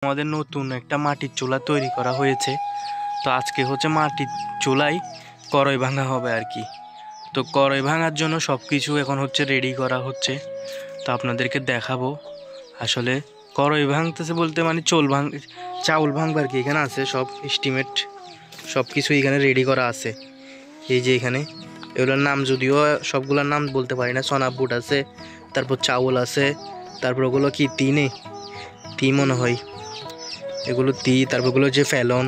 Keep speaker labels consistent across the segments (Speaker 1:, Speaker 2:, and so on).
Speaker 1: আমাদের নতুন একটা মাটির চুলা তৈরি করা হয়েছে। তো আজকে হচ্ছে মাটির চুলাই কড়াই ভাঙা হবে আর কি। তো কড়াই ভাঙার জন্য সব কিছু এখন হচ্ছে রেডি করা হচ্ছে। তো আপনাদেরকে দেখাবো আসলে কড়াই ভাঙতেছে বলতে মানে চাউল ভাঙবে আর কি। এখানে আছে সব এস্টিমেট, সব কিছু এখানে রেডি করা আছে। এই যে এখানে এগুলোর নাম যদিও সবগুলোর নাম বলতে পারি না। সোনা বুট আছে, তারপর চাউল আছে, তারপর ওগুলো কি তি মনে হয় এগুলো তারপর ওগুলো যে ফেলন,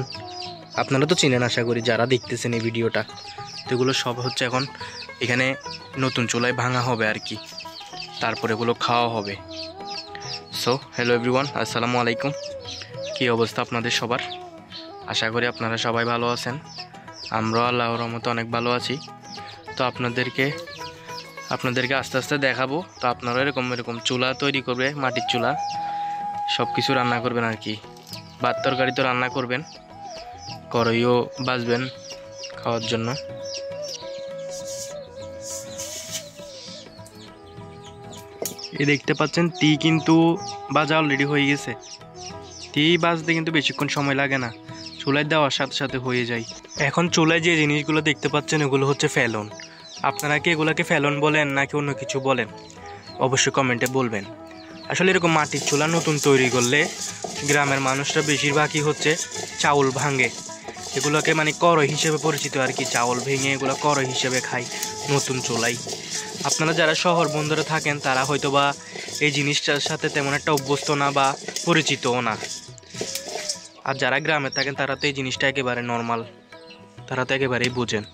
Speaker 1: আপনারা তো চিনেন আশা করি যারা দেখতেছেন এই ভিডিওটা। তো এগুলো সব হচ্ছে এখন এখানে নতুন চুলায় ভাঙা হবে আর কি, তারপর এগুলো খাওয়া হবে। সো হ্যালো এভরিওয়ান, আসসালামু আলাইকুম। কী অবস্থা আপনাদের সবার? আশা করি আপনারা সবাই ভালো আছেন। আমরাও আল্লাহর রহমতে অনেক ভালো আছি। তো আপনাদেরকে আস্তে আস্তে দেখাবো। তো আপনারা এরকম চুলা তৈরি করবে, মাটির চুলা, সব কিছু রান্না করবেন আর কি। ভাত তরকারি তো রান্না করবেন, কড়াইও বাজবেন খাওয়ার জন্য। এই দেখতে পাচ্ছেন কিন্তু বাজা অলরেডি হয়ে গেছে। বাজতে কিন্তু বেশিক্ষণ সময় লাগে না, চুলায় দেওয়ার সাথে সাথে হয়ে যায়। এখন চুলায় যে জিনিসগুলো দেখতে পাচ্ছেন এগুলো হচ্ছে ফেলন। আপনারা কি এগুলোকে ফেলন বলেন নাকি অন্য কিছু বলেন অবশ্যই কমেন্টে বলবেন। আসলে এরকম মাটির চুলা নতুন তৈরি করলে গ্রামের মানুষরা বেশিরভাগই হচ্ছে চাউল ভাঙে, এগুলোকে মানে কড়াই হিসেবে পরিচিত আর কি। চাউল ভেঙে এগুলো কড়াই হিসেবে খায় নতুন চুলাই। আপনারা যারা শহর বন্দরে থাকেন তারা হয়তো বা এই জিনিসটার সাথে তেমন একটা অভ্যস্ত না বা পরিচিতও না। আর যারা গ্রামে থাকেন তারা তো এই জিনিসটা একেবারে নর্মাল, তারা তো একেবারেই বুঝেন।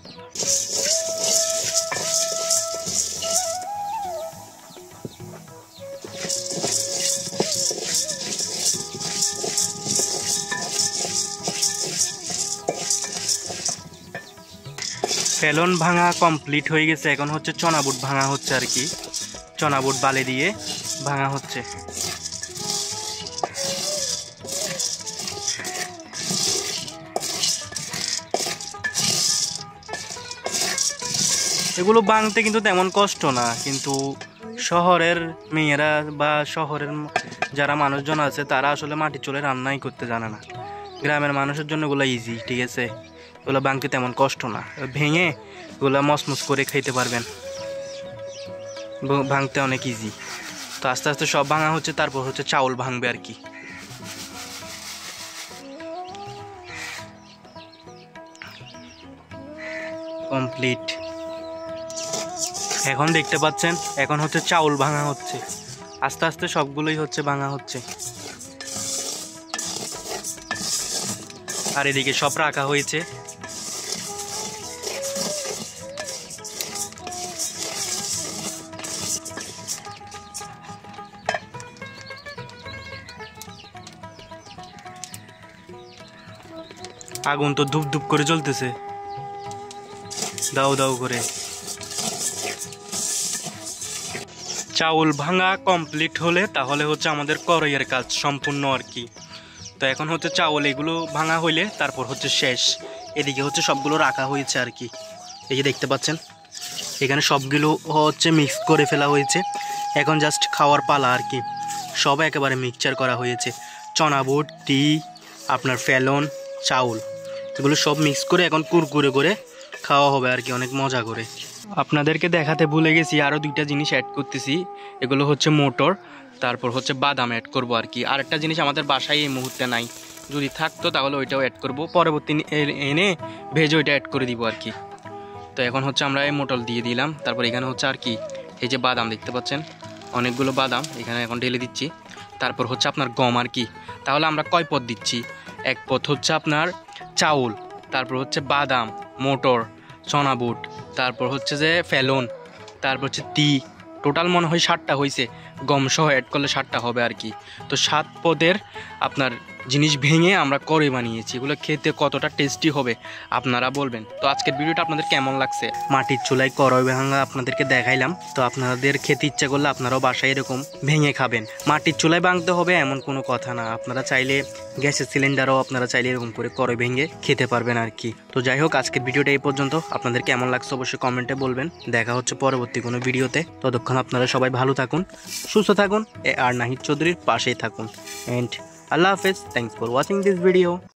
Speaker 1: ফেলন ভাঙা কমপ্লিট হয়ে গেছে। এখন হচ্ছে চনা বুট ভাঙা হচ্ছে আর কি। চনা বুট বালি দিয়ে ভাঙা হচ্ছে। এগুলো ভাঙতে কিন্তু তেমন কষ্ট না, কিন্তু শহরের মেয়েরা বা শহরের যারা মানুষজন আছে তারা আসলে মাটির চুলায় রান্নাই করতে জানে না। গ্রামের মানুষের জন্য এগুলো ইজি, ঠিক আছে। এগুলো ভাঙতে তেমন কষ্ট না, ভেঙে এগুলো মসমস করে খাইতে পারবেন, ভাঙতে অনেক ইজি। তো আস্তে আস্তে সব ভাঙা হচ্ছে, তারপর হচ্ছে চাউল ভাঙবে আর কি। কমপ্লিট। এখন দেখতে পাচ্ছেন এখন হচ্ছে চাউল ভাঙা হচ্ছে, আস্তে আস্তে সবগুলোই হচ্ছে ভাঙা হচ্ছে। আর এদিকে সব রাখা হয়েছে। আগুন তো ধূপ ধূপ করে জ্বলতেছে, দাও দাও করে। চাউল ভাঙা কমপ্লিট হলে তাহলে হচ্ছে আমাদের কড়াইয়ের কাজ সম্পূর্ণ আর কি। তো এখন হচ্ছে চাউল এগুলো ভাঙা হইলে তারপর হচ্ছে শেষ। এদিকে হচ্ছে সবগুলো রাখা হয়েছে আর কি। এই যে দেখতে পাচ্ছেন এখানে সবগুলো হচ্ছে মিক্স করে ফেলা হয়েছে। এখন জাস্ট খাওয়ার পালা আর কি। সব একেবারে মিক্সচার করা হয়েছে। চনা বুট, আপনার ফেলন, চাউল, এগুলো সব মিক্স করে এখন কুরকুরে করে খাওয়া হবে আর কি, অনেক মজা করে। আপনাদেরকে দেখাতে ভুলে গেছি, আরও দুইটা জিনিস অ্যাড করতেছি। এগুলো হচ্ছে মোটর, তারপর হচ্ছে বাদাম অ্যাড করব আর কি। আরেকটা জিনিস আমাদের বাসায় এই মুহূর্তে নাই, যদি থাকতো তাহলে ওইটাও অ্যাড করব, পরবর্তী এনে ভেজে ওইটা অ্যাড করে দিব আর কি। তো এখন হচ্ছে আমরা এই মোটর দিয়ে দিলাম। তারপর এখানে হচ্ছে আর কি এই যে বাদাম দেখতে পাচ্ছেন, অনেকগুলো বাদাম এখানে এখন ঢেলে দিচ্ছি। তারপর হচ্ছে আপনার গম আর কি। তাহলে আমরা কয় পদ দিচ্ছি? এক পদ হচ্ছে আপনার চাউল, তারপর হচ্ছে বাদাম, মোটর, চনা বুট, তারপর হচ্ছে যে ফেলন, তারপর হচ্ছে টোটাল মনে হয় 7টা হয়েছে, গম সহ অ্যাড করলে 7টা হবে আর কি। তো 7 পদের আপনার জিনিস ভেঙে আমরা কড়াই বানিয়েছি। এগুলো খেতে কতটা টেস্টি হবে আপনারা বলবেন। তো আজকের ভিডিওটা আপনাদের কেমন লাগছে? মাটির চুলায় কড়াই ভাঙা আপনাদেরকে দেখাইলাম। তো আপনাদের খেতে ইচ্ছা করলে আপনারাও বাসায় এরকম ভেঙে খাবেন। মাটির চুলায় ভাঙতে হবে এমন কোনো কথা না, আপনারা চাইলে গ্যাসের সিলিন্ডারও আপনারা চাইলে এরকম করে কড়াই ভেঙে খেতে পারবেন আর কি। তো যাই হোক, আজকের ভিডিওটা এই পর্যন্ত। আপনাদের কেমন লাগছে অবশ্যই কমেন্টে বলবেন। দেখা হচ্ছে পরবর্তী কোনো ভিডিওতে। ততক্ষণ আপনারা সবাই ভালো থাকুন, সুস্থ থাকুন, আর নাহিদ চৌধুরীর পাশেই থাকুন। এন্ড আল্লাহ হাফেজ, thanks for watching this video.